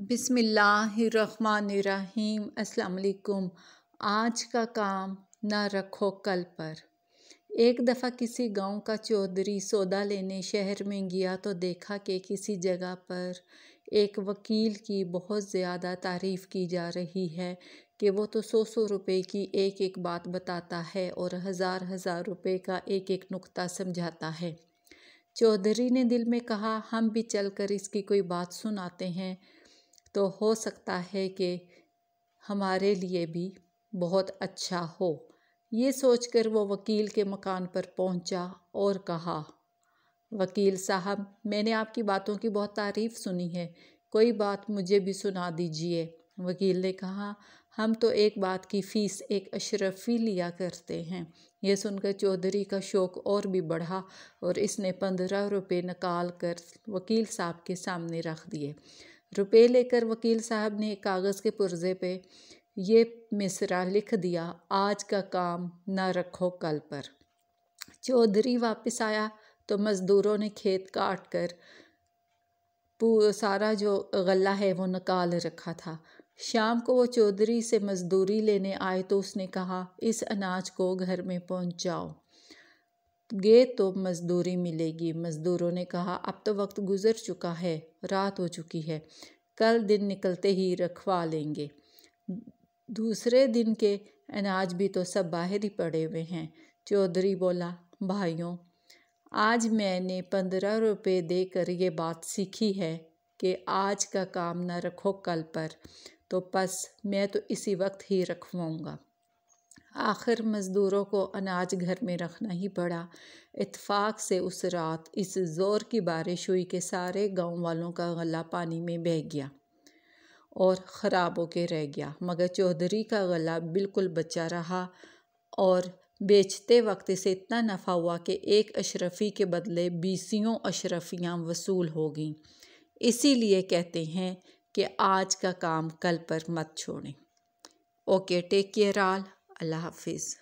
बिस्मिल्लाहिर्रहमानिर्रहीम। अस्सलाम वालेकुम। आज का काम ना रखो कल पर। एक दफ़ा किसी गांव का चौधरी सौदा लेने शहर में गया तो देखा कि किसी जगह पर एक वकील की बहुत ज़्यादा तारीफ़ की जा रही है कि वो तो 100 रुपए की एक एक बात बताता है और हज़ार रुपए का एक एक नुक्ता समझाता है। चौधरी ने दिल में कहा, हम भी चलकर इसकी कोई बात सुनाते हैं तो हो सकता है कि हमारे लिए भी बहुत अच्छा हो। ये सोचकर वो वकील के मकान पर पहुंचा और कहा, वकील साहब, मैंने आपकी बातों की बहुत तारीफ़ सुनी है, कोई बात मुझे भी सुना दीजिए। वकील ने कहा, हम तो एक बात की फ़ीस एक अशरफी लिया करते हैं। यह सुनकर चौधरी का शौक़ और भी बढ़ा और इसने 15 रुपये निकाल कर वकील साहब के सामने रख दिए। रुपए लेकर वकील साहब ने कागज़ के पुर्ज़े पे ये मिसरा लिख दिया, आज का काम ना रखो कल पर। चौधरी वापस आया तो मज़दूरों ने खेत काट कर सारा जो गल्ला है वो निकाल रखा था। शाम को वो चौधरी से मज़दूरी लेने आए तो उसने कहा, इस अनाज को घर में पहुंचाओ, गे तो मज़दूरी मिलेगी। मज़दूरों ने कहा, अब तो वक्त गुज़र चुका है, रात हो चुकी है, कल दिन निकलते ही रखवा लेंगे। दूसरे दिन के अनाज भी तो सब बाहर ही पड़े हुए हैं। चौधरी बोला, भाइयों, आज मैंने 15 रुपये देकर ये बात सीखी है कि आज का काम न रखो कल पर, तो बस मैं तो इसी वक्त ही रखवाऊँगा। आखिर मज़दूरों को अनाज घर में रखना ही पड़ा। इत्तेफाक से उस रात इस ज़ोर की बारिश हुई कि सारे गांव वालों का गला पानी में बह गया और ख़राब होके रह गया, मगर चौधरी का गला बिल्कुल बचा रहा और बेचते वक्त इसे इतना नफ़ा हुआ कि एक अशरफी के बदले 20 अशरफियाँ वसूल हो गईं। इसीलिए कहते हैं कि आज का काम कल पर मत छोड़ें। ओके, टेक केयर ऑल, अल्लाह हाफिज़।